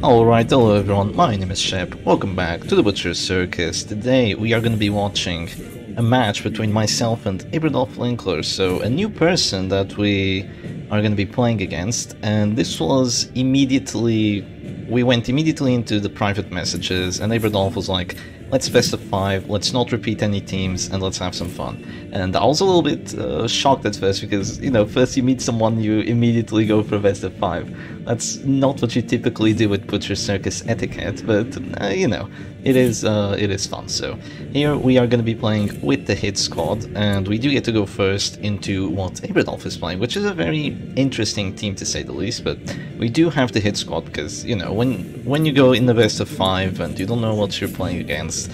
Alright, hello everyone, my name is Shep, welcome back to the Butcher's Circus. Today we are going to be watching a match between myself and Abradolf Linkler, so a new person that we are going to be playing against, and this was we went immediately into the private messages, and Abradolf was like, let's best of 5, let's not repeat any teams, and let's have some fun. And I was a little bit shocked at first, because, you know, first you meet someone, you immediately go for best of 5. That's not what you typically do with Butcher Circus etiquette, but, you know, it is fun. So, here we are going to be playing with the hit squad, and we do get to go first into what Abradolf is playing, which is a very interesting team to say the least, but we do have the hit squad, because, you know, when you go in the best of 5 and you don't know what you're playing against,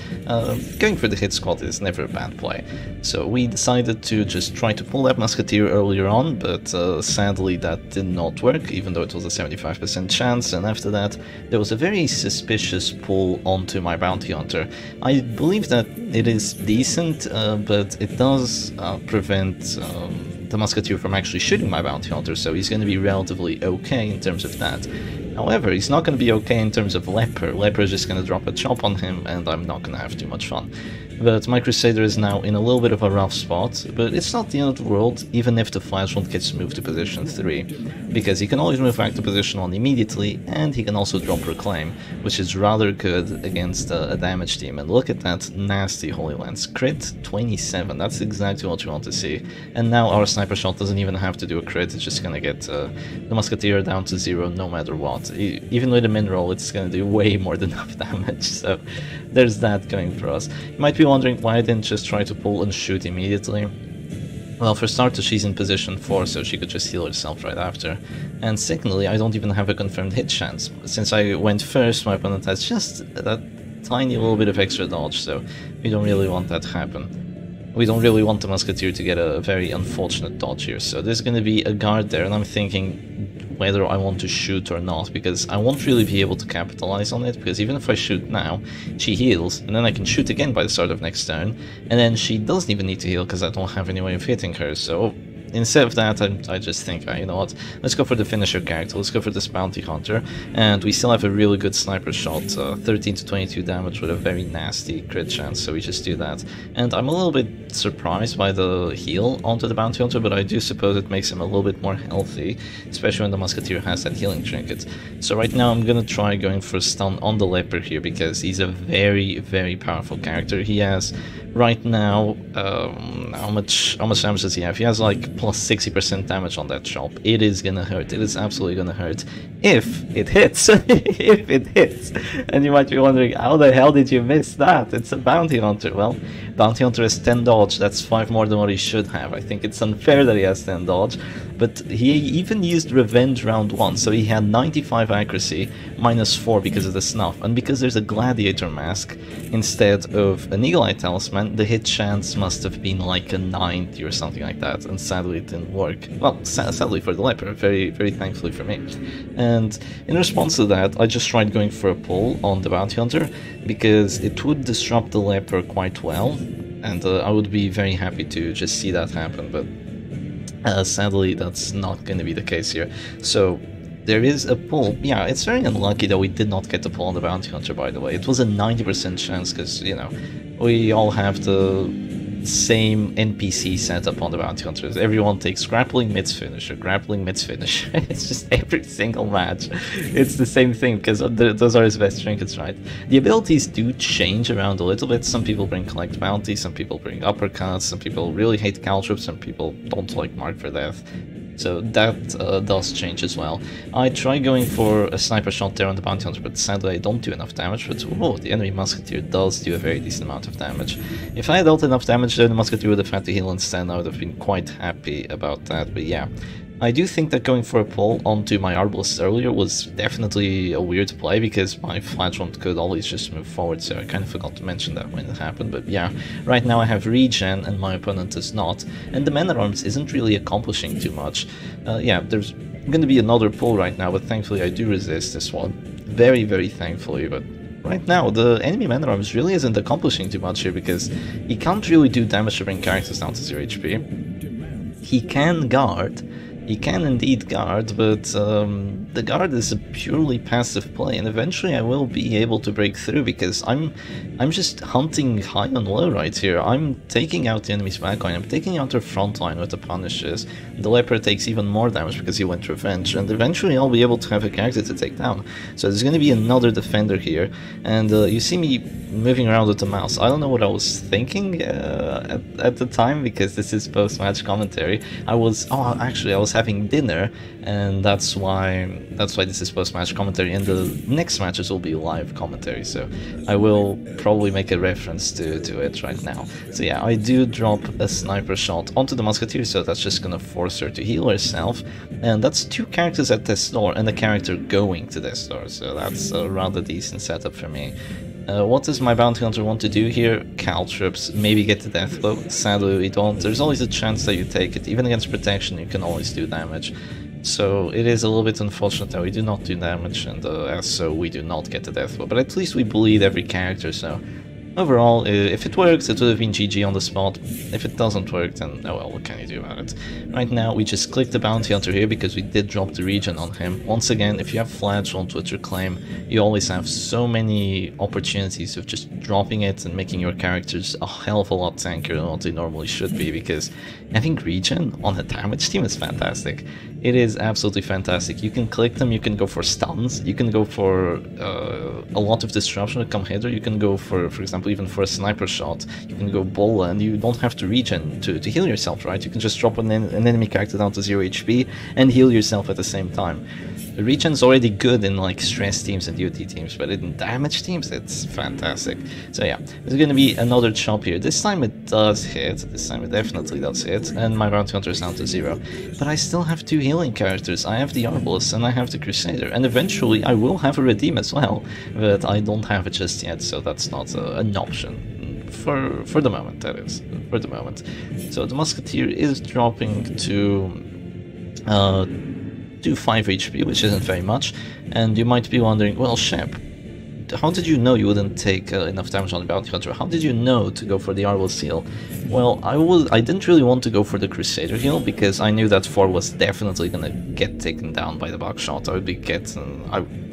going for the hit squad is never a bad play. So we decided to just try to pull that Musketeer earlier on, but sadly that did not work, even though it was a 75% chance, and after that there was a very suspicious pull onto my Bounty Hunter. I believe that it is decent, but it does prevent the Musketeer from actually shooting my Bounty Hunter, so he's going to be relatively okay in terms of that. However, he's not going to be okay in terms of Leper. Leper is just going to drop a chop on him, and I'm not going to have too much fun. But my Crusader is now in a little bit of a rough spot, but it's not the end of the world, even if the Flashpoint gets moved to position 3, because he can always move back to position 1 immediately, and he can also drop Reclaim, which is rather good against a damage team. And look at that nasty Holy Lance. Crit 27, that's exactly what you want to see. And now our Sniper Shot doesn't even have to do a crit, it's just gonna get the Musketeer down to 0 no matter what. Even with a min roll, it's gonna do way more than enough damage, so there's that going for us. You might be wondering why I didn't just try to pull and shoot immediately. Well, for starters, she's in position 4, so she could just heal herself right after. And secondly, I don't even have a confirmed hit chance. Since I went first, my opponent has just that tiny little bit of extra dodge, so we don't really want that to happen. We don't really want the Musketeer to get a very unfortunate dodge here, so there's going to be a guard there, and I'm thinking whether I want to shoot or not, because I won't really be able to capitalize on it, because even if I shoot now, she heals, and then I can shoot again by the start of next turn, and then she doesn't even need to heal because I don't have any way of hitting her, so instead of that, I just think, you know what, let's go for the finisher character, let's go for this Bounty Hunter, and we still have a really good Sniper Shot, 13 to 22 damage with a very nasty crit chance, so we just do that. And I'm a little bit surprised by the heal onto the Bounty Hunter, but I do suppose it makes him a little bit more healthy, especially when the Musketeer has that healing trinket. So right now I'm gonna try going for a stun on the Leper here, because he's a very, very powerful character. He has, right now, how much damage does he have? He has like plus 60% damage on that chop. It is gonna hurt. It is absolutely gonna hurt if it hits. If it hits. And you might be wondering, how the hell did you miss that? It's a Bounty Hunter. Well, Bounty Hunter has 10 dodge. That's 5 more than what he should have. I think it's unfair that he has 10 dodge, but he even used Revenge round 1, so he had 95 accuracy, minus 4 because of the snuff, and because there's a Gladiator mask instead of an Eagle Eye Talisman, the hit chance must have been like a 90 or something like that, and sadly it didn't work. Well, sadly for the Leper, very, very thankfully for me. And in response to that, I just tried going for a pull on the Bounty Hunter, because it would disrupt the Leper quite well, and I would be very happy to just see that happen, but sadly that's not going to be the case here. So there is a pull. Yeah, it's very unlucky that we did not get the pull on the Bounty Hunter, by the way. It was a 90% chance, because, you know, we all have the same NPC setup on the Bounty Hunters. Everyone takes grappling mids finisher, grappling mids finisher. It's just every single match. It's the same thing, because those are his best trinkets, right? The abilities do change around a little bit. Some people bring Collect Bounty, some people bring Uppercuts, some people really hate Caltrops, some people don't like Mark for Death. So that does change as well. I try going for a Sniper Shot there on the Bounty Hunter, but sadly I don't do enough damage. But oh, the enemy Musketeer does do a very decent amount of damage. If I had dealt enough damage there, the Musketeer would have had to heal instead. I would have been quite happy about that. But yeah, I do think that going for a pull onto my Arbalist earlier was definitely a weird play, because my Flashpoint could always just move forward, so I kind of forgot to mention that when it happened. But yeah, right now I have regen and my opponent does not, and the Man-at-Arms isn't really accomplishing too much. Yeah, there's going to be another pull right now, but thankfully I do resist this one. Very, very thankfully, but right now the enemy Man-at-Arms really isn't accomplishing too much here, because he can't really do damage to bring characters down to 0 HP. He can guard, He can indeed guard, but the guard is a purely passive play, and eventually I will be able to break through because I'm just hunting high and low right here. I'm taking out the enemy's backline, I'm taking out their front line with the punishes. The leopard takes even more damage because he went revenge, and eventually I'll be able to have a character to take down. So there's going to be another defender here, and you see me moving around with the mouse. I don't know what I was thinking at the time, because this is post-match commentary. I was having dinner, and that's why this is post-match commentary, and the next matches will be live commentary, so I will probably make a reference to it right now. So yeah, I do drop a sniper shot onto the musketeer, so that's just gonna force her to heal herself, and that's 2 characters at this door and a character going to this door, so that's a rather decent setup for me. What does my bounty hunter want to do here? Caltrops, maybe get the death blow. Sadly we don't. There's always a chance that you take it. Even against protection you can always do damage. So it is a little bit unfortunate that we do not do damage, and as so we do not get the death blow. But at least we bleed every character, so overall, if it works, it would have been GG on the spot. If it doesn't work, then oh well, what can you do about it? Right now, we just click the bounty hunter here because we did drop the regen on him. Once again, if you have flagellant with reclaim, you always have so many opportunities of just dropping it and making your characters a hell of a lot tankier than what they normally should be, because having regen on a damage team is fantastic. It is absolutely fantastic. You can click them, you can go for stuns, you can go for a lot of disruption to come hither, you can go for example, even for a sniper shot, you can go bola, and you don't have to regen to heal yourself, right? You can just drop an enemy character down to 0 HP and heal yourself at the same time. The regen's already good in like stress teams and duty teams, but in damage teams it's fantastic. So yeah, there's gonna be another chop here. This time it does hit, this time it definitely does hit, and my bounty hunter is down to 0. But I still have 2 healing characters. I have the Arbalest and I have the Crusader, and eventually I will have a Redeem as well, but I don't have it just yet, so that's not an option. For the moment, that is. For the moment. So the Musketeer is dropping to 5 HP, which isn't very much, and you might be wondering, well, Shep, how did you know you wouldn't take enough damage on the Bounty Hunter? How did you know to go for the Arbalest heal? Well, I didn't really want to go for the Crusader heal, because I knew that 4 was definitely gonna get taken down by the buckshot. I would be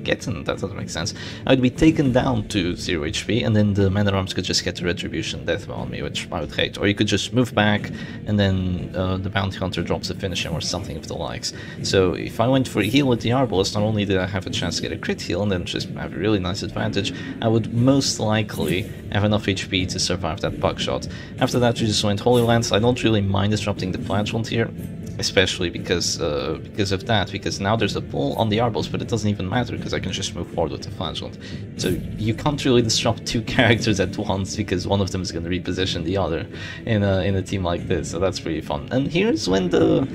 that doesn't make sense. I would be taken down to 0 HP, and then the man-at-arms could just get the Retribution death on me, which I would hate. Or you could just move back, and then the Bounty Hunter drops a finish him or something of the likes. So if I went for a heal with the Arbalest, not only did I have a chance to get a crit heal and then just have a really nice advantage, I would most likely have enough HP to survive that buckshot. After that, we just went Holy Lance. I don't really mind disrupting the flagellant here, especially because of that, because now there's a pull on the Arbalest, but it doesn't even matter because I can just move forward with the flagellant. So you can't really disrupt 2 characters at once, because one of them is going to reposition the other in a team like this, so that's pretty fun. And here's when the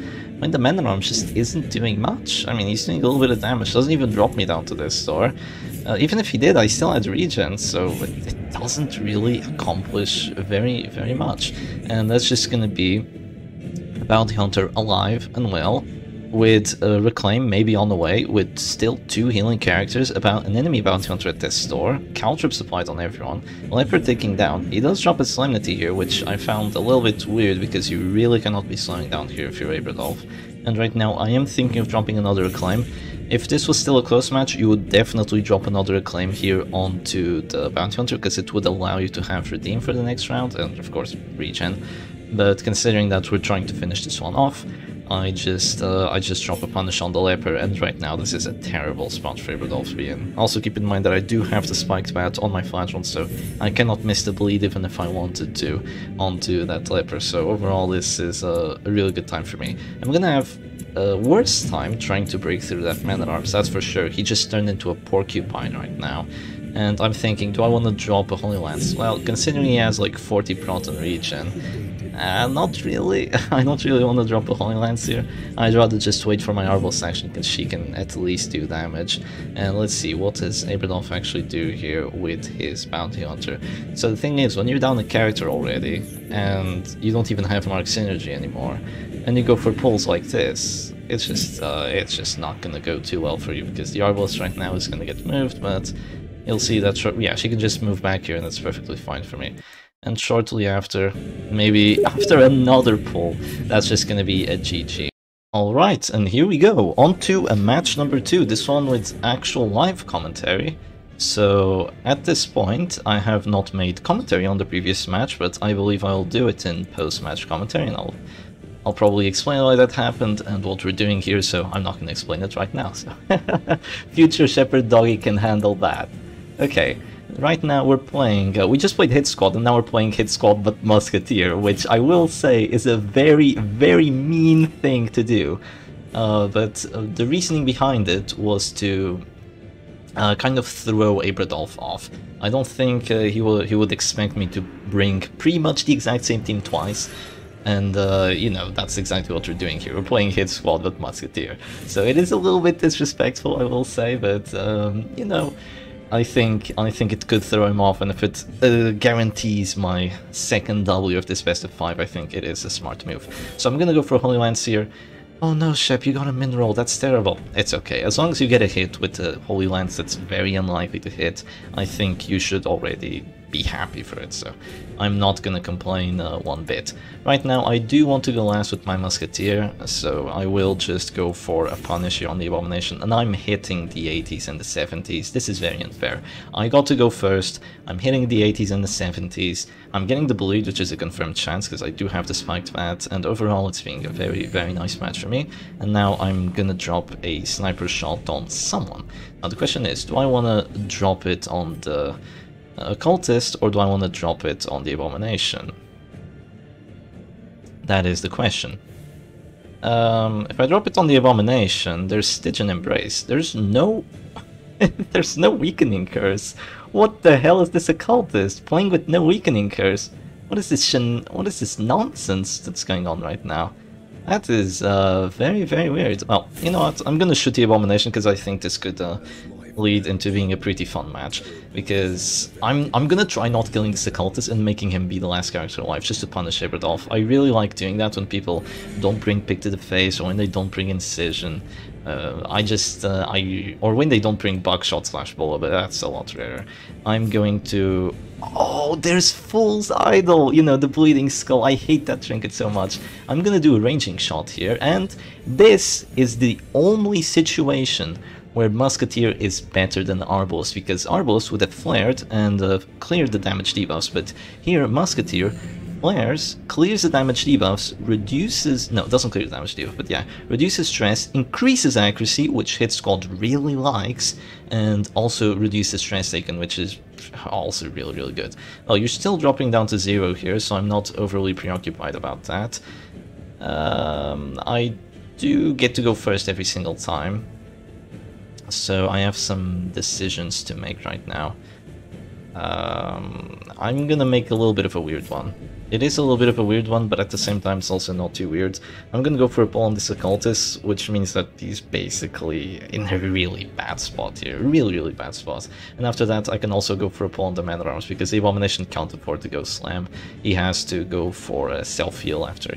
man-at-arms just isn't doing much. I mean, he's doing a little bit of damage, doesn't even drop me down to this store. Even if he did, I still had regen, so it doesn't really accomplish very, very much. And that's just going to be Bounty Hunter alive and well, with Reclaim maybe on the way, with still 2 healing characters, about an enemy Bounty Hunter at this store, Caltrip supplied on everyone, Leopard taking down. He does drop a Solemnity here, which I found a little bit weird, because you really cannot be slowing down here if you're Abradolf. And right now I am thinking of dropping another Reclaim. If this was still a close match, you would definitely drop another Acclaim here onto the Bounty Hunter, because it would allow you to have Redeem for the next round, and of course regen. But considering that we're trying to finish this one off, I just drop a punish on the Leper, and right now this is a terrible spot for Abradolf to be in. Also keep in mind that I do have the spiked bat on my flagellant, so I cannot miss the bleed even if I wanted to onto that Leper. So overall this is a really good time for me. I'm gonna have a worse time trying to break through that man-at-arms, that's for sure. He just turned into a porcupine right now. And I'm thinking, do I want to drop a Holy Lance? Well, considering he has like 40 Proton regen, not really. I don't really want to drop a Holy Lance here. I'd rather just wait for my Arbalest action, because she can at least do damage. And let's see, what does Abradolf actually do here with his Bounty Hunter? So the thing is, when you're down a character already, and you don't even have Mark Synergy anymore, and you go for pulls like this, it's just not gonna go too well for you, because the Arbalest right now is gonna get moved, but you'll see that, yeah, she can just move back here, and that's perfectly fine for me. And shortly after, maybe after another pull, that's just gonna be a GG. Alright, and here we go, on to a match number 2, this one with actual live commentary. So, at this point, I have not made commentary on the previous match, but I believe I'll do it in post-match commentary, and I'll probably explain why that happened and what we're doing here, so I'm not going to explain it right now. So future Shepherd Doggy can handle that. Okay, right now we're playing, we just played Hit Squad, and now we're playing Hit Squad but Musketeer, which I will say is a very, very mean thing to do. But the reasoning behind it was to kind of throw Abradolf off. I don't think he would expect me to bring pretty much the exact same team twice. And, you know, that's exactly what we're doing here. We're playing Hit Squad with Musketeer. So it is a little bit disrespectful, I will say, but, you know, I think it could throw him off, and if it guarantees my second W of this best of 5, I think it is a smart move. So I'm gonna go for Holy Lance here. Oh no, Shep, you got a mineral, that's terrible. It's okay, as long as you get a hit with the Holy Lance that's very unlikely to hit, I think you should already be happy for it, so I'm not gonna complain one bit. Right now, I do want to go last with my Musketeer, so I will just go for a punish here on the Abomination, and I'm hitting the 80s and the 70s. This is very unfair. I got to go first, I'm hitting the 80s and the 70s, I'm getting the bleed, which is a confirmed chance, because I do have the spiked bat, and overall it's being a very, very nice match for me, and now I'm gonna drop a sniper shot on someone. Now the question is, do I want to drop it on the Occultist, or do I want to drop it on the Abomination? That is the question. If I drop it on the Abomination, there's Stygian Embrace. There's no... there's no Weakening Curse. What the hell is this Occultist? Playing with no Weakening Curse? What is this nonsense that's going on right now? That is very, very weird. Well, you know what? I'm gonna shoot the Abomination because I think this could lead into being a pretty fun match, because I'm gonna try not killing this Occultist and making him be the last character alive, just to punish Abradolf. I really like doing that when people don't bring Pick to the Face, or when they don't bring Incision. Or when they don't bring Buckshot / Bullet, but that's a lot rarer. I'm going to... Oh, there's Fool's Idol! You know, the Bleeding Skull. I hate that trinket so much. I'm gonna do a ranging shot here, and this is the only situation where Musketeer is better than Arbalest, because Arbalest would have flared and cleared the damage debuffs, but here Musketeer flares, clears the damage debuffs, doesn't clear the damage debuff, but yeah, reduces stress, increases accuracy, which Hit Squad really likes, and also reduces stress taken, which is also really, really good. Well, you're still dropping down to 0 here, so I'm not overly preoccupied about that. I do get to go first every single time, so I have some decisions to make right now. I'm gonna make a little bit of a weird one. It is a little bit of a weird one, but at the same time it's also not too weird. I'm gonna go for a pull on this Occultist, which means that he's basically in a really bad spot here. Really, really bad spot. And after that I can also go for a pull on the Man at Arms, because the Abomination can't afford to go slam. He has to go for a self-heal after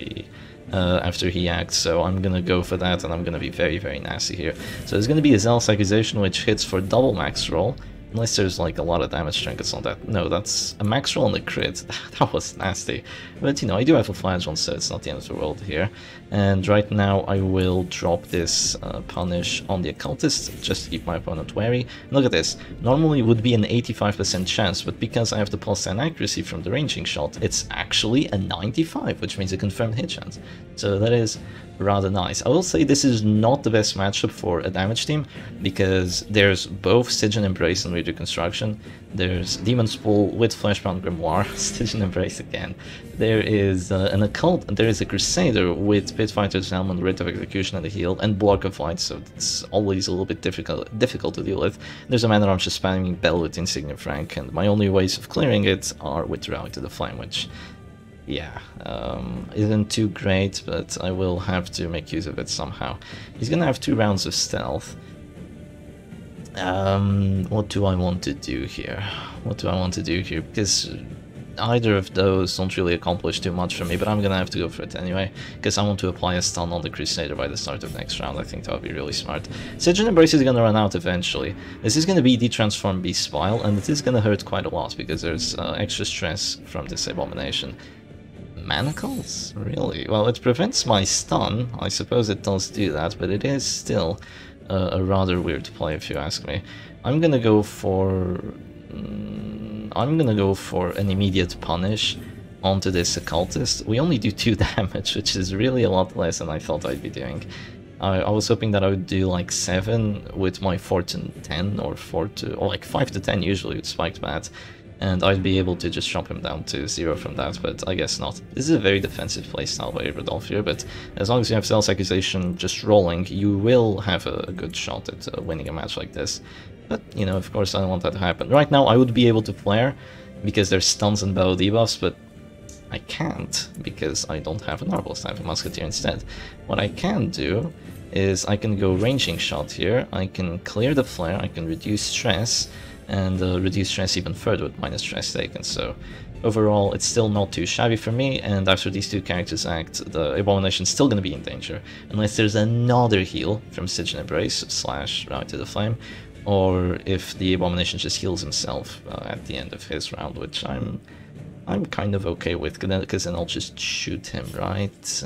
he acts, so I'm gonna go for that, and I'm gonna be very, very nasty here. So there's gonna be a Zealous Accusation, which hits for double max roll, unless there's like a lot of damage trinkets on that. No, that's a max roll and a crit. That was nasty. But you know, I do have a Flagellum, so it's not the end of the world here. And right now I will drop this punish on the Occultist, just to keep my opponent wary. And look at this. Normally it would be an 85% chance, but because I have the plus 10 accuracy from the ranging shot, it's actually a 95, which means a confirmed hit chance. So that is rather nice. I will say this is not the best matchup for a damage team, because there's both Stygian Embrace and Reconstruction. There's Demon's Pool with Fleshbound Grimoire, Stygian Embrace again. There is an Occult, there is a Crusader with Pitfighter's Helm, Writ of Execution and the Heal, and Block of Light, so it's always a little bit difficult to deal with. There's a Man at Arms just spamming Bell with Insignia Frank, and my only ways of clearing it are with Rally to the Flame, which, yeah, isn't too great, but I will have to make use of it somehow. He's gonna have 2 rounds of stealth. What do I want to do here? Because either of those don't really accomplish too much for me, but I'm gonna have to go for it anyway, because I want to apply a stun on the Crusader by the start of next round. I think that would be really smart. Stygian Embrace is gonna run out eventually. This is gonna be Detransform Beast Spile, and it is gonna hurt quite a lot, because there's extra stress from this Abomination. Manacles? Really? Well, it prevents my stun. I suppose it does do that, but it is still a rather weird play if you ask me. I'm gonna go for... I'm gonna go for an immediate punish onto this occultist. We only do 2 damage, which is really a lot less than I thought I'd be doing. I was hoping that I would do like 7 with my 4 to 10 or 4 to... or like 5 to 10 usually with Spiked Bat, and I'd be able to just chop him down to 0 from that, but I guess not. This is a very defensive playstyle by Abradolf here, but as long as you have Zealous Accusation just rolling, you will have a good shot at winning a match like this. But, you know, of course I don't want that to happen. Right now I would be able to flare, because there's stuns and battle debuffs, but I can't, because I don't have an Arbalest, I have a Musketeer instead. What I can do is I can go ranging shot here, I can clear the flare, I can reduce stress, and reduce stress even further with minus stress taken, so overall it's still not too shabby for me, and after these 2 characters act, the Abomination's still going to be in danger, unless there's another heal from Stygian Embrace / Route to the Flame, or if the Abomination just heals himself at the end of his round, which I'm kind of okay with, because then I'll just shoot him, right?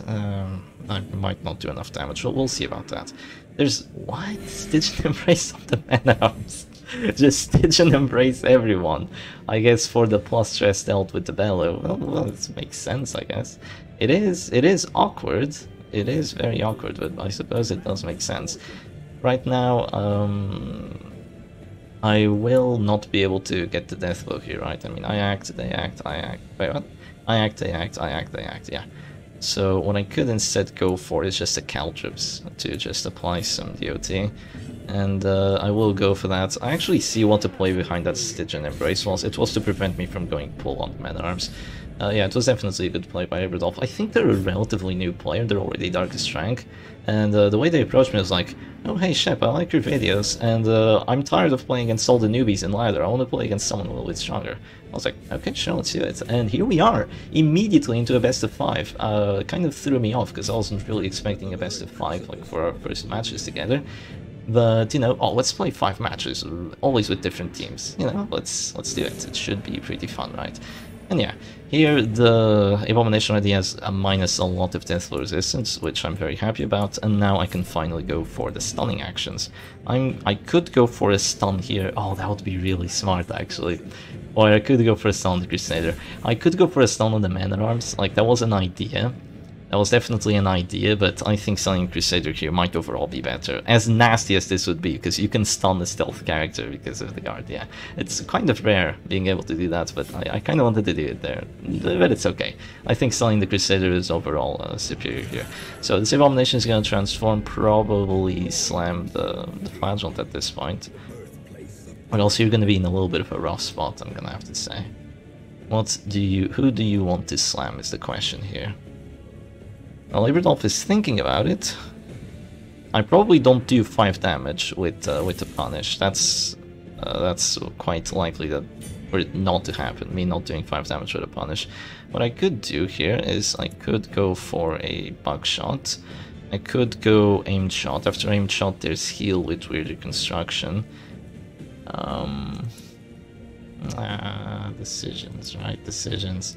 I might not do enough damage, but we'll see about that. There's... what? Stygian Embrace on the Man-Arms. Just Stygian Embrace everyone. I guess for the plus stress dealt with the Bellow. Well, it makes sense, I guess. It is awkward. It is very awkward, but I suppose it does make sense. Right now, I will not be able to get the death blow here, right? I mean, I act, they act, I act. Wait, what? I act, they act, I act, they act, yeah. So what I could instead go for is just a Caltrips to just apply some DOT. And I will go for that. I actually see what the play behind that Stygian Embrace was. It was to prevent me from going pull on Man-Arms. Yeah, it was definitely a good play by Abradolf. I think they're a relatively new player, they're already Darkest Rank, and the way they approached me was like, oh hey Shep, I like your videos, and I'm tired of playing against all the newbies in ladder, I want to play against someone a little bit stronger. I was like, okay, sure, let's do it. And here we are, immediately into a best of 5. Kind of threw me off, because I wasn't really expecting a best of 5 like for our first matches together. But, you know, oh, let's play 5 matches, always with different teams, you know, let's do it. It should be pretty fun, right? And yeah, here the Abomination already has a minus a lot of death blow resistance, which I'm very happy about, and now I can finally go for the stunning actions. I could go for a stun here. Oh, that would be really smart, actually. Or I could go for a stun on the Crusader. I could go for a stun on the Man-at-Arms, like, that was an idea. That was definitely an idea, but I think stunning Crusader here might overall be better. As nasty as this would be, because you can stun the stealth character because of the guard, yeah. It's kind of rare being able to do that, but I kind of wanted to do it there. But it's okay. I think stunning the Crusader is overall superior here. So this Abomination is going to transform, probably slam the Flagellant at this point. Or else you're going to be in a little bit of a rough spot, I'm going to have to say. Who do you want to slam is the question here. Well, Abradolf is thinking about it. I probably don't do 5 damage with the punish. That's quite likely that for it not to happen. Me not doing 5 damage with a punish. What I could do here is I could go for a buckshot. I could go aimed shot. After aimed shot, there's heal with weird reconstruction. Decisions, right? Decisions.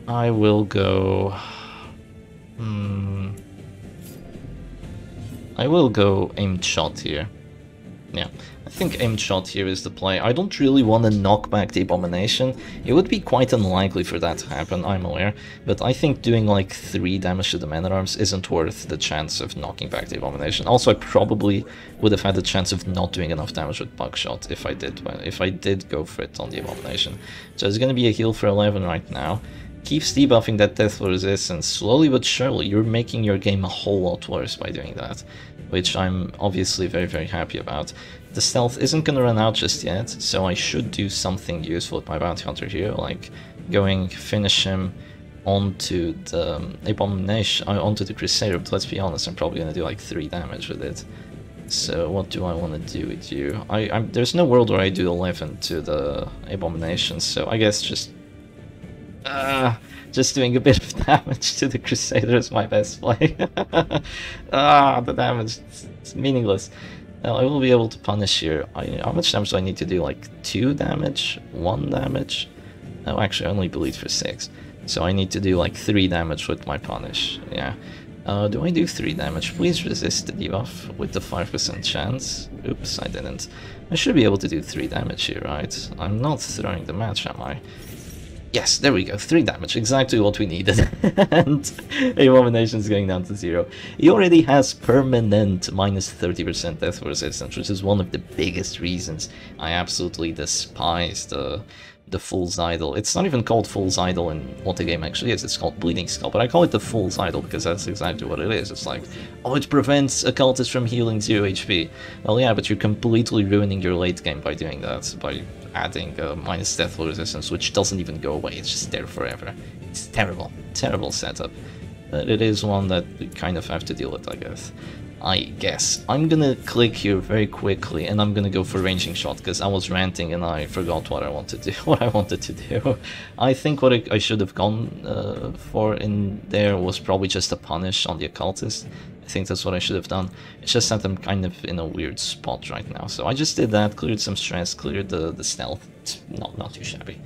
I will go... I will go aimed shot here. Yeah, I think aimed shot here is the play. I don't really want to knock back the Abomination. It would be quite unlikely for that to happen, I'm aware. But I think doing like 3 damage to the Man-at-Arms isn't worth the chance of knocking back the Abomination. Also, I probably would have had the chance of not doing enough damage with Buckshot if I did go for it on the Abomination. So it's going to be a heal for 11 right now. Keeps debuffing that death blow resistance. Slowly but surely, you're making your game a whole lot worse by doing that, which I'm obviously very, very happy about. The stealth isn't going to run out just yet, so I should do something useful with my Bounty Hunter here, like finish him onto the Abomination, onto the Crusader, but let's be honest, I'm probably going to do like 3 damage with it. So what do I want to do with you? There's no world where I do 11 to the Abomination, so I guess just doing a bit of damage to the Crusader is my best play. The damage, it's meaningless. Now, I will be able to punish here. How much damage do I need to do? Like 2 damage? 1 damage? Oh, actually, I only bleed for 6. So I need to do like 3 damage with my punish. Yeah. Do I do 3 damage? Please resist the debuff with the 5% chance. Oops, I didn't. I should be able to do 3 damage here, right? I'm not throwing the match, am I? Yes, there we go, 3 damage, exactly what we needed. And Abomination's going down to 0. He already has permanent minus 30% death resistance, which is one of the biggest reasons I absolutely despise the Fool's Idol. It's not even called Fool's Idol in what the game actually is, it's called Bleeding Skull, but I call it the Fool's Idol because that's exactly what it is. It's like, oh, it prevents a cultist from healing 0 HP. Well, yeah, but you're completely ruining your late game by doing that, by adding minus death resistance, which doesn't even go away, it's just there forever. It's terrible, terrible setup. But it is one that we kind of have to deal with, I guess. I'm gonna click here very quickly, and I'm gonna go for ranging shot, because I was ranting and I forgot what I wanted to do. I think what I should have gone for in there was probably just a punish on the occultist. I think that's what I should have done. It's just that I'm kind of in a weird spot right now. So I just did that, cleared some stress, cleared the stealth. Not too shabby.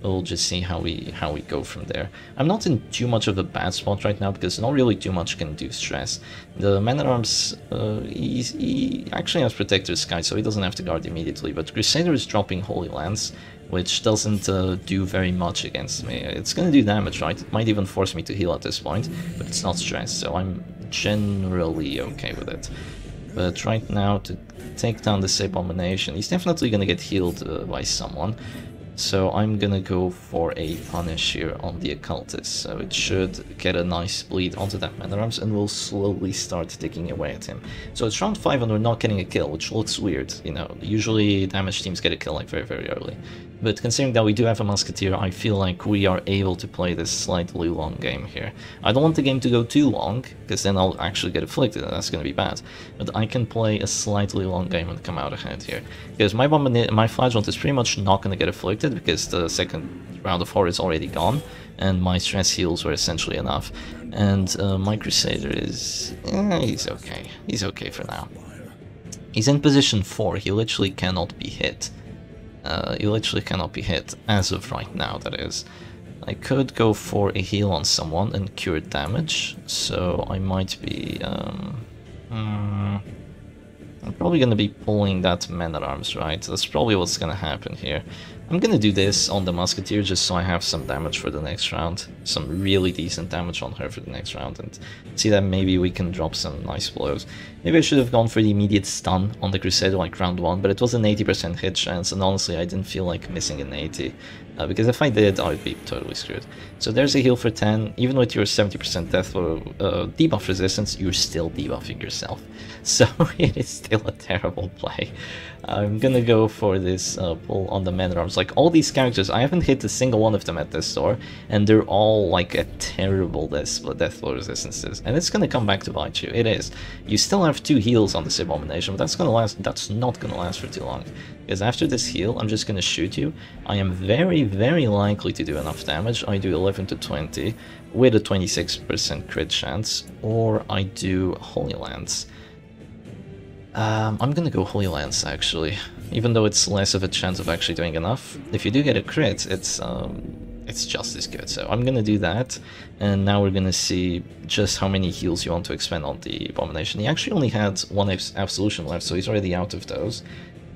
We'll just see how we go from there. I'm not in too much of a bad spot right now because not really too much can do stress. The Man-at-Arms, he actually has Protector's Sky, so he doesn't have to guard immediately, but Crusader is dropping Holy Lance, which doesn't do very much against me. It's gonna do damage, right? It might even force me to heal at this point, but it's not stress, so I'm generally okay with it. But right now, to take down this Abomination, he's definitely gonna get healed by someone. So I'm gonna go for a punish here on the occultist, so it should get a nice bleed onto that Man-at-Arms and we'll slowly start ticking away at him. So it's round 5 and we're not getting a kill, which looks weird, you know, usually damage teams get a kill like very early. But considering that we do have a Musketeer, I feel like we are able to play this slightly long game here. I don't want the game to go too long, because then I'll actually get afflicted and that's gonna be bad. But I can play a slightly long game and come out ahead here. Because my Flagellant is pretty much not gonna get afflicted, because the second round of horror is already gone, and my stress heals were essentially enough. And my Crusader is... he's okay. He's okay for now. He's in position 4, he literally cannot be hit. He literally cannot be hit, as of right now, that is. I could go for a heal on someone and cure damage, so I might be... I'm probably gonna be pulling that Man-at-Arms, right? That's probably what's gonna happen here. I'm gonna do this on the Musketeer just so I have some damage for the next round. Some really decent damage on her for the next round, and see that maybe we can drop some nice blows. Maybe I should have gone for the immediate stun on the Crusader like round 1, but it was an 80% hit chance, and honestly I didn't feel like missing an 80. Because if I did, I would be totally screwed. So there's a heal for 10. Even with your 70% death debuff resistance, you're still debuffing yourself. So it is still a terrible play. I'm gonna go for this pull on the Man-at-Arms. Like, all these characters, I haven't hit a single one of them at this store, and they're all like at terrible death blow resistances. And it's gonna come back to bite you. It is. You still have 2 heals on this Abomination, but that's not gonna last for too long. Because after this heal, I'm just gonna shoot you. I am very likely to do enough damage. I do 11 to 20 with a 26% crit chance, or I do Holy Lance. I'm gonna go Holy Lance actually, even though it's less of a chance of actually doing enough. If you do get a crit, it's just as good. So I'm gonna do that, and now we're gonna see just how many heals you want to expend on the Abomination. He actually only had 1 Absolution left, so he's already out of those.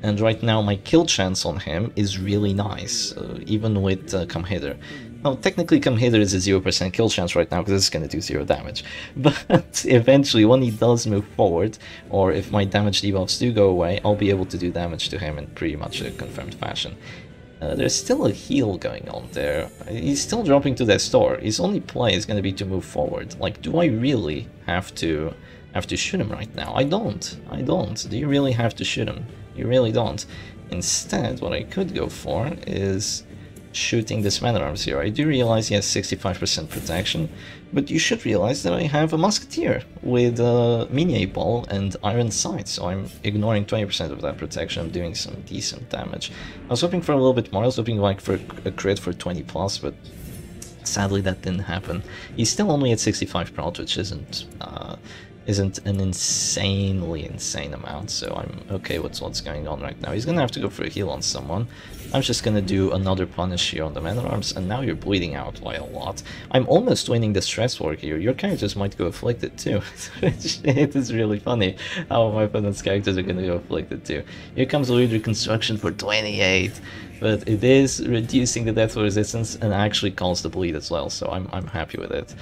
And right now my kill chance on him is really nice, even with Come Hither. Well, technically Come Hither is a 0% kill chance right now because it's going to do 0 damage. But eventually, when he does move forward, or if my damage debuffs do go away, I'll be able to do damage to him in pretty much a confirmed fashion. There's still a heal going on there. He's still dropping to that store. His only play is going to be to move forward. Like, do I really have to shoot him right now? I don't. Do you really have to shoot him? You really don't. Instead, what I could go for is shooting this Man-at-Arms here. I do realize he has 65% protection, but you should realize that I have a Musketeer with Minier Ball and Iron Sight, so I'm ignoring 20% of that protection. I'm doing some decent damage. I was hoping for a little bit more. I was hoping like for a crit for 20 plus, but sadly that didn't happen. He's still only at 65 prot, which isn't isn't an insanely insane amount, so I'm okay with what's going on right now. He's gonna have to go for a heal on someone. I'm just gonna do another punish here on the man-at-arms, and now you're bleeding out by a lot. I'm almost winning the stress war here. Your characters might go afflicted too. It is really funny how my opponent's characters are gonna go afflicted too. Here comes Weird Reconstruction for 28, but it is reducing the death resistance and actually caused the bleed as well, so I'm happy with it.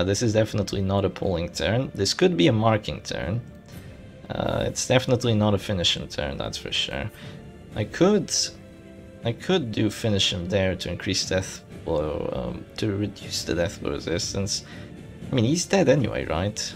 This is definitely not a pulling turn. This could be a marking turn. It's definitely not a finishing turn, that's for sure. I could do finish him there to increase death blow, to reduce the death blow resistance. I mean, he's dead anyway, right?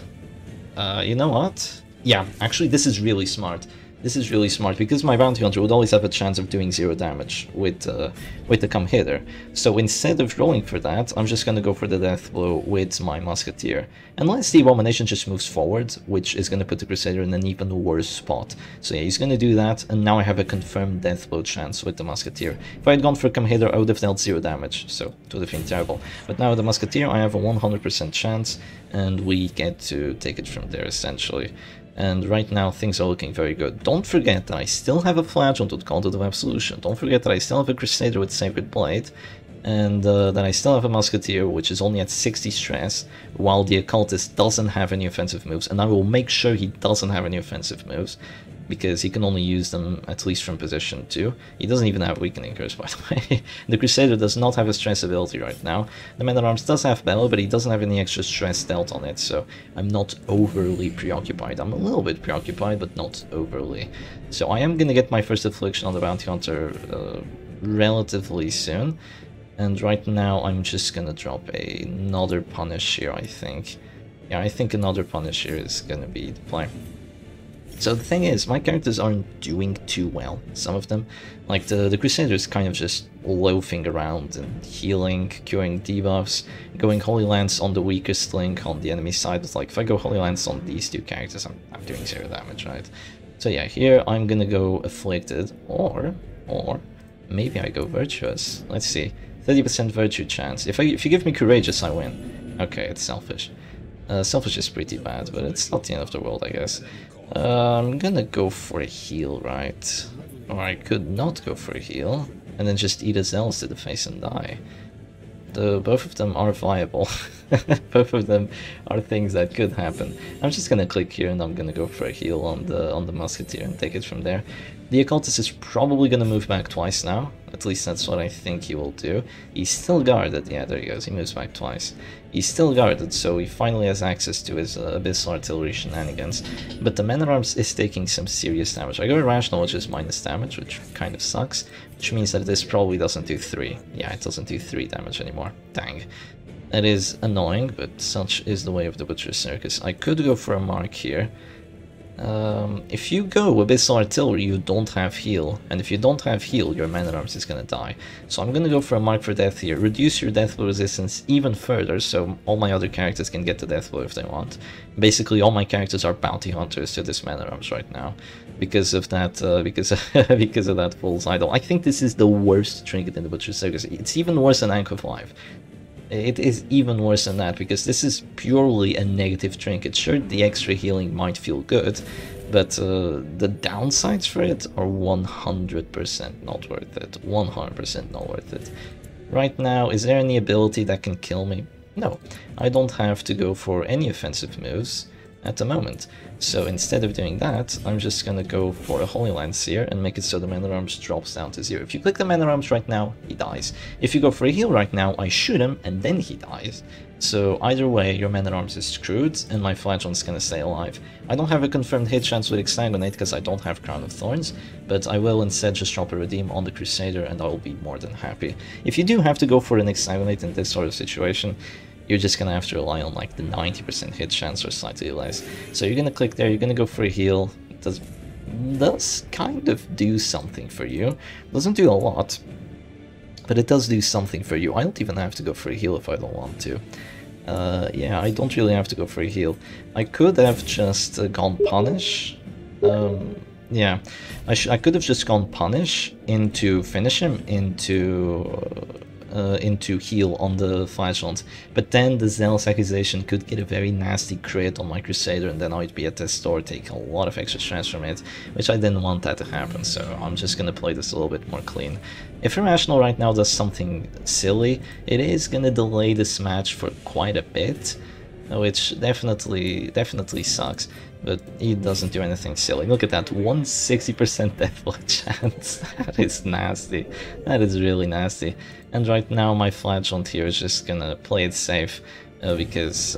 You know what? Yeah, actually this is really smart. This is really smart, because my bounty hunter would always have a chance of doing 0 damage with the come hither. So instead of rolling for that, I'm just gonna go for the death blow with my musketeer. Unless the abomination just moves forward, which is gonna put the crusader in an even worse spot. So yeah, he's gonna do that, and now I have a confirmed death blow chance with the musketeer. If I had gone for come hither, I would have dealt 0 damage, so it would have been terrible. But now with the musketeer, I have a 100% chance, and we get to take it from there essentially. And right now things are looking very good. Don't forget that I still have a Flagellant with Cauldron of Absolution. Don't forget that I still have a Crusader with Sacred Blade. And that I still have a Musketeer, which is only at 60 stress, while the Occultist doesn't have any offensive moves. And I will make sure he doesn't have any offensive moves, because he can only use them at least from position 2. He doesn't even have Weakening Curse, by the way. The Crusader does not have a stress ability right now. The Man-at-Arms does have Bellow, but he doesn't have any extra stress dealt on it, so I'm not overly preoccupied. I'm a little bit preoccupied, but not overly. So I am gonna get my first Affliction on the Bounty Hunter relatively soon. And right now I'm just gonna drop another Punish here, I think. Yeah, I think another Punish here is gonna be the play. So the thing is, my characters aren't doing too well, some of them. Like the Crusader is kind of just loafing around and healing, curing debuffs, going Holy Lance on the weakest link on the enemy side. It's like, if I go Holy Lance on these two characters, I'm doing 0 damage, right? So yeah, here I'm gonna go Afflicted, or maybe I go Virtuous. Let's see, 30% Virtue chance. If you give me Courageous, I win. Okay, it's Selfish. Selfish is pretty bad, but it's not the end of the world, I guess. I'm gonna go for a heal, right? Or I could not go for a heal, and then just eat a Zealous to the face and die. Both of them are viable. Both of them are things that could happen. I'm just gonna click here and I'm gonna go for a heal on the Musketeer and take it from there. The Occultist is probably gonna move back twice now. At least that's what I think he will do. He's still guarded. Yeah, there he goes. He moves back twice. He's still guarded, so he finally has access to his Abyssal Artillery shenanigans. But the Man-at-Arms is taking some serious damage. I go Irrational, which is minus damage, which kind of sucks. Which means that this probably doesn't do 3. Yeah, it doesn't do 3 damage anymore. Dang. That is annoying, but such is the way of the Butcher's Circus. I could go for a mark here. If you go Abyssal Artillery, you don't have heal, and if you don't have heal, your Man-at-Arms is gonna die. So I'm gonna go for a Mark for Death here, reduce your death blow resistance even further, so all my other characters can get the death blow if they want. Basically, all my characters are bounty hunters to this Man-at-Arms right now, because of that, because of that Fool's Idol. I think this is the worst trinket in the Butcher's Circus. It's even worse than Anchor of Life. It is even worse than that, because this is purely a negative trinket. Sure, the extra healing might feel good, but the downsides for it are 100% not worth it. 100% not worth it. Right now, is there any ability that can kill me? No, I don't have to go for any offensive moves at the moment. So instead of doing that, I'm just gonna go for a Holy Lance here and make it so the Man-at-Arms drops down to 0. If you click the Man-at-Arms right now, he dies. If you go for a heal right now, I shoot him and then he dies. So either way, your Man-at-Arms is screwed and my Flagellant's gonna stay alive. I don't have a confirmed hit chance with Exsanguinate because I don't have Crown of Thorns, but I will instead just drop a Redeem on the Crusader and I will be more than happy. If you do have to go for an Exsanguinate in this sort of situation, you're just gonna have to rely on like the 90% hit chance or slightly less. So you're gonna click there, you're gonna go for a heal. It does kind of do something for you. Doesn't do a lot, but it does do something for you. I don't even have to go for a heal if I don't want to. Yeah, I don't really have to go for a heal. I could have just gone Punish. Yeah, I could have just gone Punish into Finish him into into heal on the Flagellant, but then the Zealous Accusation could get a very nasty crit on my Crusader, and then I'd be at this store, take a lot of extra stress from it, which I didn't want that to happen, so I'm just gonna play this a little bit more clean. If Irrational right now does something silly, it is gonna delay this match for quite a bit, which definitely sucks, but he doesn't do anything silly. Look at that, 160% deathblock chance. That is nasty. That is really nasty. And right now my Flagellant here is just gonna play it safe, because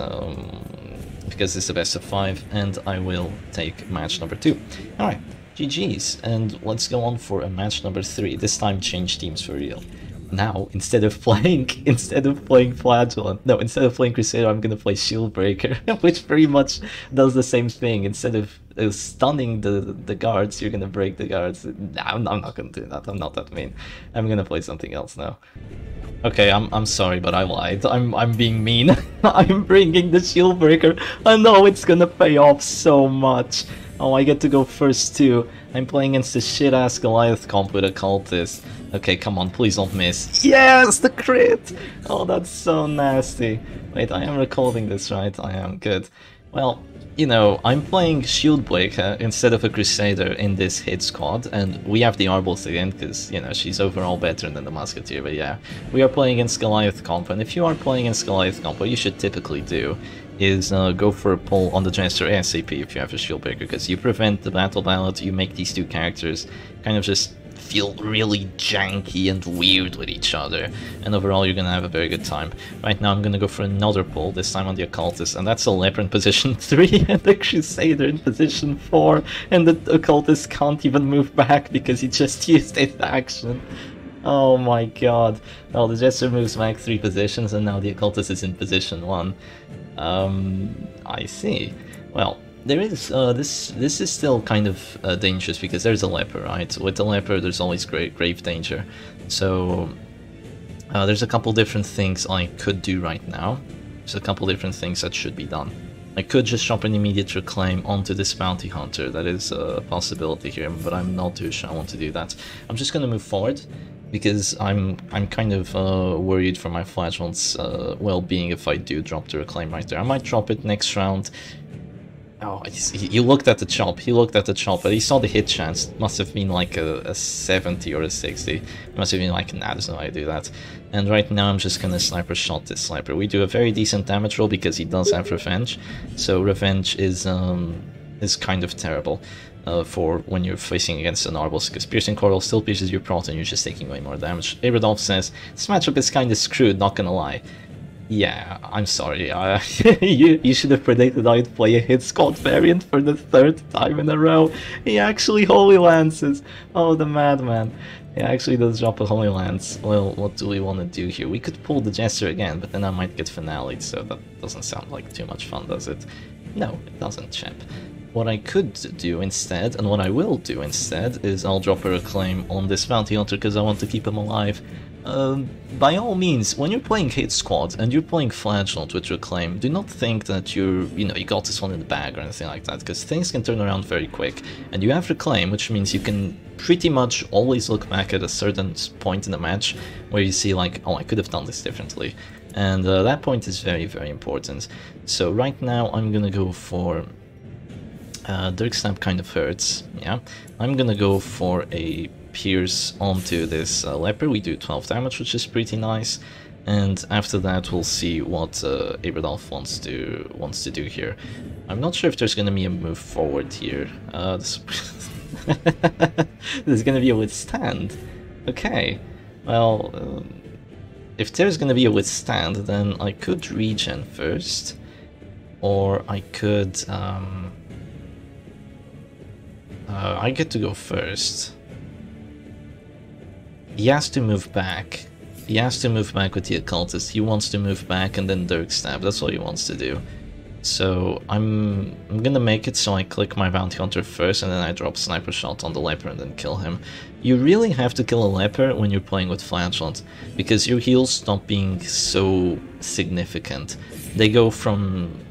it's the best of 5, and I will take match number 2. Alright, GG's, and let's go on for a match number 3. This time change teams for real. Now, instead of playing Flagellant, no, instead of playing Crusader, I'm gonna play Shieldbreaker, which pretty much does the same thing. Instead of stunning the guards, you're gonna break the guards. Nah, I'm not gonna do that. I'm not that mean. I'm gonna play something else now. Okay, I'm sorry, but I lied. I'm being mean. I'm bringing the Shieldbreaker. I know it's gonna pay off so much. Oh, I get to go first too. I'm playing against the shit-ass Goliath comp with a cultist. Okay, come on, please don't miss. Yes, the crit! Oh, that's so nasty. Wait, I am recording this, right? I am, good. Well, you know, I'm playing Shieldbreaker instead of a Crusader in this hit squad, and we have the Arbalest again, because, you know, she's overall better than the Musketeer, but yeah. We are playing against Goliath comp, and if you are playing against Goliath comp, what you should typically do is go for a pull on the Jester ASAP if you have a Shieldbreaker, because you prevent the battle ballot, you make these two characters kind of just feel really janky and weird with each other, and overall you're gonna have a very good time. Right now I'm gonna go for another pull, this time on the Occultist, and that's a Leper in position 3 and the Crusader in position 4, and the Occultist can't even move back because he just used his action. Oh my god. Well, the Jester moves back 3 positions, and now the Occultist is in position 1. I see. Well, there is, this is still kind of dangerous because there's a Leper, right? With the Leper there's always grave danger. So there's a couple different things I could do right now. There's a couple different things that should be done. I could just drop an immediate reclaim onto this bounty hunter. That is a possibility here, but I'm not too sure I want to do that. I'm just gonna move forward, because I'm kind of worried for my Flagellant's well-being if I do drop the reclaim right there. I might drop it next round. Oh, he looked at the chop, but he saw the hit chance. Must have been like a 70 or a 60. He must have been like, nah, there's no way to do that. And right now I'm just gonna sniper shot this sniper. We do a very decent damage roll because he does have revenge. So revenge is kind of terrible for when you're facing against an Arbalest, because Piercing Coral still pierces your prot and you're just taking way more damage. Abradolf says, this matchup is kinda screwed, not gonna lie. Yeah, I'm sorry. You should have predicted I'd play a hit squad variant for the 3rd time in a row. He actually Holy Lances. Oh, the madman. He actually does drop a Holy Lance. Well, what do we want to do here? We could pull the Jester again, but then I might get finale'd, so that doesn't sound like too much fun, does it? No, it doesn't, chap. What I could do instead, and what I will do instead, is I'll drop a reclaim on this bounty hunter because I want to keep him alive. By all means, when you're playing hit squad and you're playing Flagellant with reclaim, do not think that you got this one in the bag or anything like that, because things can turn around very quick. And you have reclaim, which means you can pretty much always look back at a certain point in the match where you see like, oh, I could have done this differently. And that point is very, very important. So right now I'm gonna go for Dirk Stab kind of hurts, yeah. I'm gonna go for a Pierce onto this Leper. We do 12 damage, which is pretty nice. And after that we'll see what Abradolf wants to do here. I'm not sure if there's gonna be a move forward here. There's gonna be a withstand. Okay, well, if there's gonna be a withstand, then I could regen first, or I could I get to go first. He has to move back. He has to move back with the Occultist. He wants to move back and then Dirk Stab. That's what he wants to do. So I'm gonna make it so I click my Bounty Hunter first and then I drop Sniper Shot on the Leper and then kill him. You really have to kill a Leper when you're playing with Flagellant, because your heals stop being so significant. They go from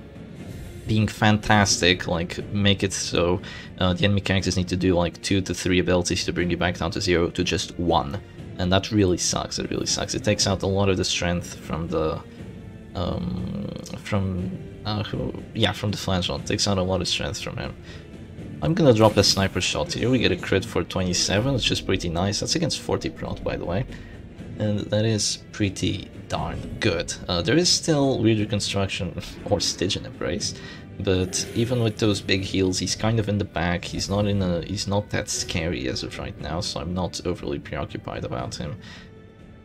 being fantastic, like make it so the enemy characters need to do like 2 to 3 abilities to bring you back down to 0, to just 1. and that really sucks. It really sucks. It takes out a lot of the strength from the from the flagellant. It takes out a lot of strength from him. I'm gonna drop a sniper shot here. We get a crit for 27, which is pretty nice. That's against 40 prot, by the way, and that is pretty darn good. There is still weird reconstruction or Stygian Embrace, but even with those big heals, he's kind of in the back. He's not that scary as of right now, so I'm not overly preoccupied about him.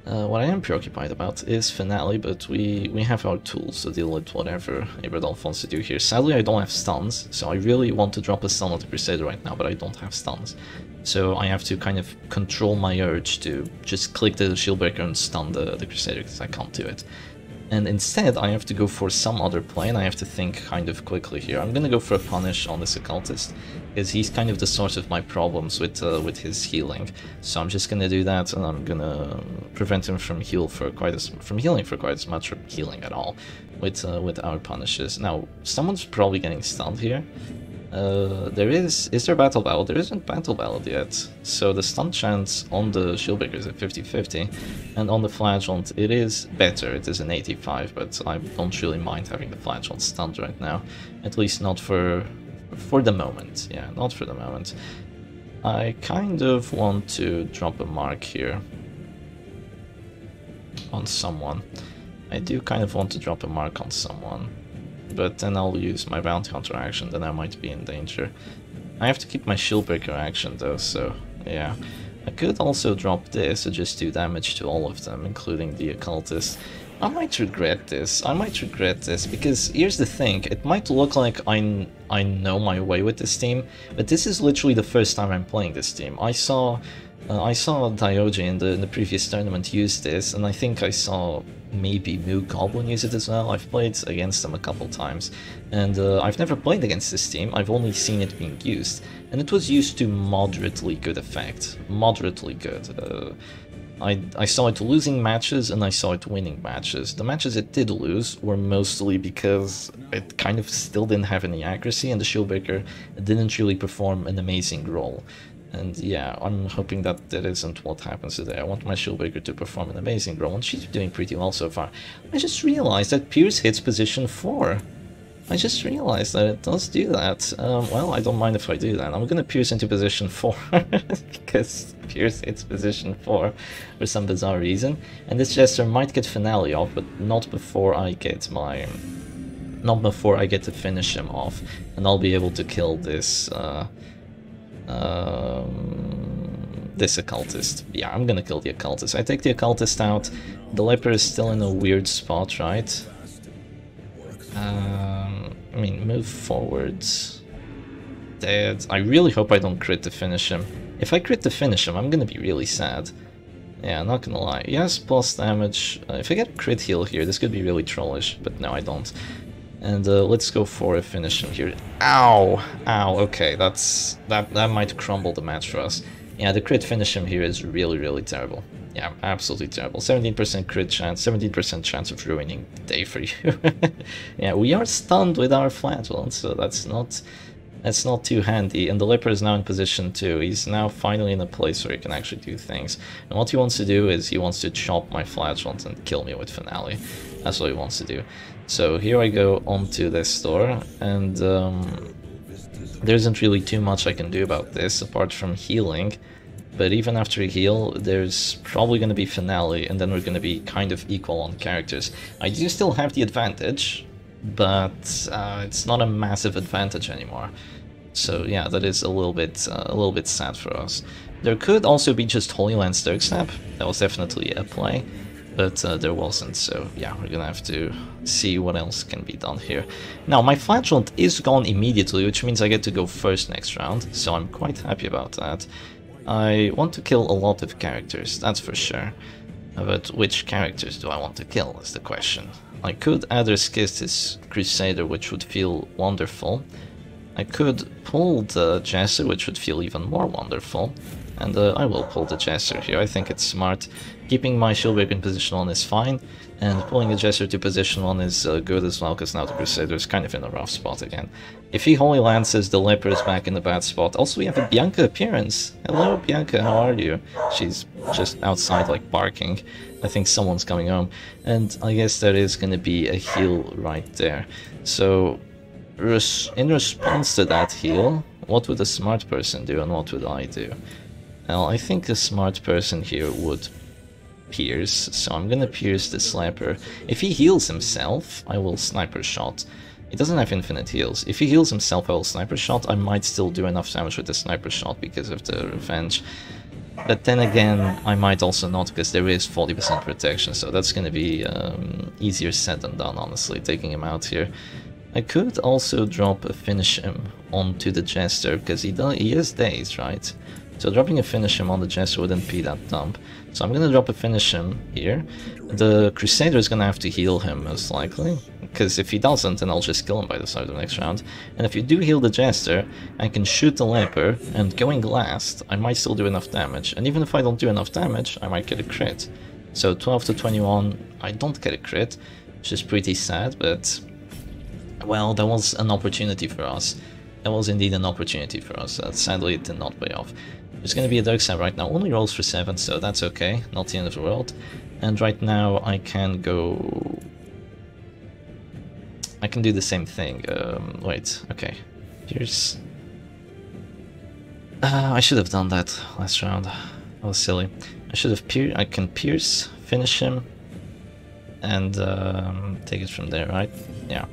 What I am preoccupied about is Finale, but we have our tools to deal with whatever Abradolf wants to do here. Sadly, I don't have stuns, so I really want to drop a stun on the Crusader right now, but I don't have stuns. So I have to kind of control my urge to just click the Shieldbreaker and stun the Crusader, because I can't do it. And instead, I have to go for some other play, and I have to think kind of quickly here. I'm gonna go for a punish on this Occultist, because he's kind of the source of my problems with his healing. So I'm just gonna do that, and I'm gonna prevent him from healing for quite as much, or healing at all, with our punishes. Now, someone's probably getting stunned here. Is there Battle Ballad? There isn't Battle Ballad yet, so the stun chance on the Shieldbreaker is at 50-50, and on the Flagellant it is better, it is an 85, but I don't really mind having the Flagellant stunned right now, at least not for the moment, yeah, not for the moment. I kind of want to drop a mark here on someone. I do kind of want to drop a mark on someone. But then I'll use my bounty hunter action, then I might be in danger. I have to keep my Shieldbreaker action though, so yeah. I could also drop this and just do damage to all of them, including the Occultist. I might regret this, because here's the thing, it might look like I know my way with this team, but this is literally the first time I'm playing this team. I saw Dioge in the previous tournament use this, and I think I saw maybe Moo Goblin use it as well. I've played against them a couple times, and I've never played against this team. I've only seen it being used, and it was used to moderately good effect. Moderately good. I saw it losing matches, and I saw it winning matches. The matches it did lose were mostly because it kind of still didn't have any accuracy, and the Shieldbreaker didn't really perform an amazing role. And yeah, I'm hoping that that isn't what happens today. I want my Shieldbreaker to perform an amazing role, and she's doing pretty well so far. I just realized that Pierce hits position 4. I just realized that it does do that. Well, I don't mind if I do that. I'm gonna Pierce into position 4, because Pierce hits position 4 for some bizarre reason. And this Jester might get Finale off, but not before I get my... not before I get to finish him off. And I'll be able to kill this... this Occultist. Yeah, I'm gonna kill the Occultist. I take the Occultist out. The Leper is still in a weird spot, right? I mean, move forwards. Dead. I really hope I don't crit to finish him. If I crit to finish him, I'm gonna be really sad. Yeah, not gonna lie. Yes, plus damage. If I get a crit heal here, this could be really trollish, but no, I don't. And let's go for a finish him here. Ow! Ow, okay, that might crumble the match for us. Yeah, the crit finish him here is really, really terrible. Yeah, absolutely terrible. 17% crit chance, 17% chance of ruining the day for you. Yeah, we are stunned with our Flagellant, so that's not too handy. And the Leper is now in position 2. He's now finally in a place where he can actually do things. And what he wants to do is he wants to chop my Flagellant and kill me with Finale. That's what he wants to do. So here I go onto this door, and there isn't really too much I can do about this apart from healing. But even after a heal, there's probably going to be Finale, and then we're going to be kind of equal on characters. I do still have the advantage, but it's not a massive advantage anymore. So yeah, that is a little bit sad for us. There could also be just Holy Land Stirk Snap. That was definitely a play, but there wasn't. So yeah, we're gonna have to see what else can be done here. Now my Flagellant is gone immediately, which means I get to go first next round. So I'm quite happy about that. I want to kill a lot of characters, that's for sure. But which characters do I want to kill is the question. I could either skip this Crusader, which would feel wonderful, I could pull the Jester, which would feel even more wonderful. And I will pull the Jester here. I think it's smart. Keeping my Shieldbreaker in position 1 is fine, and pulling the Jester to position 1 is good as well, because now the Crusader is kind of in a rough spot again. If he Holy Lances, the Leper is back in the bad spot. Also, we have a Bianca appearance. Hello, Bianca, how are you? She's just outside, like, barking. I think someone's coming home. And I guess there is going to be a heal right there. So, in response to that heal, what would a smart person do and what would I do? Well, I think a smart person here would pierce, so I'm gonna pierce this Leper. If he heals himself, I will Sniper Shot. He doesn't have infinite heals. If he heals himself, I will Sniper Shot. I might still do enough damage with the Sniper Shot because of the Revenge. But then again, I might also not, because there is 40% protection, so that's gonna be easier said than done, honestly, taking him out here. I could also drop a Finish Him onto the Jester, because he is dazed, right? So dropping a Finish Him on the Jester wouldn't be that dumb. So I'm gonna drop a Finish Him here. The Crusader is gonna have to heal him, most likely, because if he doesn't, then I'll just kill him by the start of the next round. And if you do heal the Jester, I can shoot the Leper, and going last, I might still do enough damage. And even if I don't do enough damage, I might get a crit. So 12 to 21, I don't get a crit, which is pretty sad, but... well, that was an opportunity for us. That was indeed an opportunity for us. Sadly, it did not pay off. There's going to be a Dark Side right now. Only rolls for 7, so that's okay. Not the end of the world. And right now, I can go... I can do the same thing. Wait, okay. Here's... I should have done that last round. That was silly. I should have I can pierce, finish him, and take it from there, right? Yeah.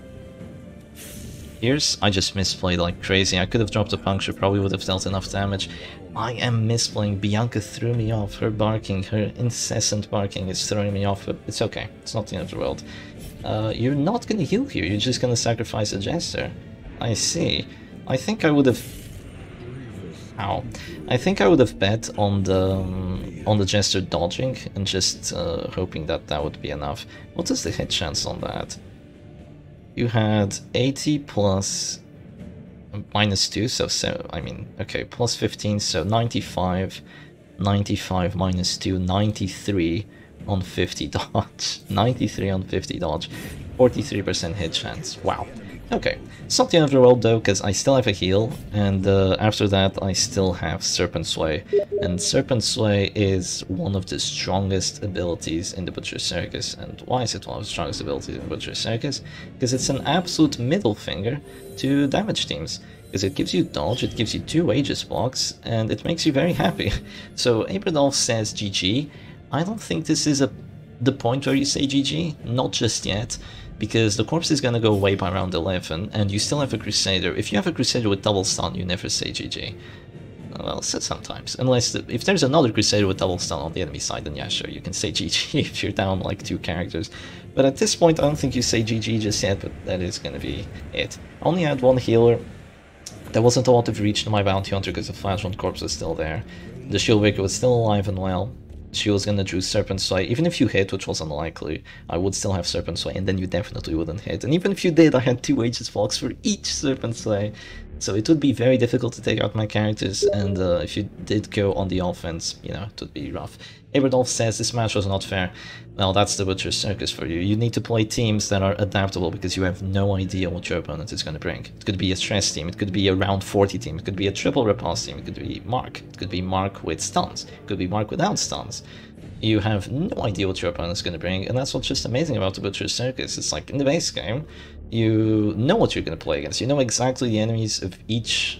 Pierce, I just misplayed like crazy. I could have dropped a puncture, probably would have dealt enough damage. I am misplaying. Bianca threw me off. Her barking, her incessant barking is throwing me off, but it's okay. It's not the end of the world. You're not gonna heal here, you're just gonna sacrifice a Jester. I see. I think I would have... Ow. I think I would have bet on the Jester dodging and just hoping that that would be enough. What is the hit chance on that? You had 80 plus -2, so I mean, okay, plus 15, so 95, 95 minus 2, 93 on 50 dodge, 93 on 50 dodge, 43% hit chance, wow. Okay, it's not the end of the world though, because I still have a heal, and after that I still have Serpent Sway. And Serpent Sway is one of the strongest abilities in the Butcher Circus. And why is it one of the strongest abilities in the Butcher Circus? Because it's an absolute middle finger to damage teams. Because it gives you dodge, it gives you 2 Aegis blocks, and it makes you very happy. So Abradolf says GG. I don't think this is the point where you say GG, not just yet. Because the corpse is gonna go away by round 11, and you still have a Crusader. If you have a Crusader with double stun, you never say GG. Well, sometimes. Unless, if there's another Crusader with double stun on the enemy side, then yeah, sure, you can say GG if you're down like 2 characters. But at this point, I don't think you say GG just yet, but that is gonna be it. I only had 1 healer. There wasn't a lot of reach to my Bounty Hunter because the Flashbond Corpse was still there. The Shieldbreaker was still alive and well. She was gonna do Serpent Sway. Even if you hit, which was unlikely, I would still have Serpent Sway, and then you definitely wouldn't hit. And even if you did, I had 2 Aegis blocks for each Serpent Sway. So it would be very difficult to take out my characters, and if you did go on the offense, you know, it would be rough. Abradolf says this match was not fair. Well, that's the Butcher Circus for you. You need to play teams that are adaptable, because you have no idea what your opponent is going to bring. It could be a stress team, it could be a round 40 team, it could be a triple repulse team, it could be Mark, it could be Mark with stuns, it could be Mark without stuns. You have no idea what your opponent's going to bring, and that's what's just amazing about the Butcher Circus. It's like, in the base game, you know what you're going to play against. You know exactly the enemies of each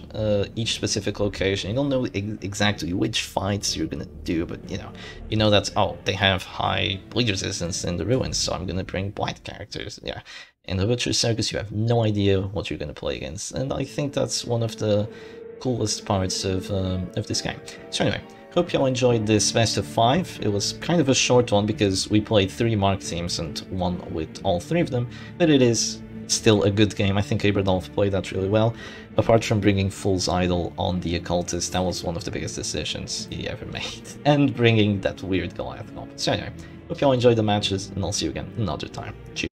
specific location. You don't know exactly which fights you're going to do, but you know that, oh, they have high bleed resistance in the ruins, so I'm going to bring blight characters. Yeah, in the Butcher Circus, you have no idea what you're going to play against, and I think that's one of the coolest parts of this game. So anyway, hope y'all enjoyed this best of 5. It was kind of a short one because we played 3 Mark teams and won with all 3 of them, but it is still a good game. I think Abradolf played that really well. Apart from bringing Fool's Idol on the Occultist, that was one of the biggest decisions he ever made. And bringing that weird Goliath comp. So anyway, hope y'all enjoyed the matches, and I'll see you again another time. Cheers.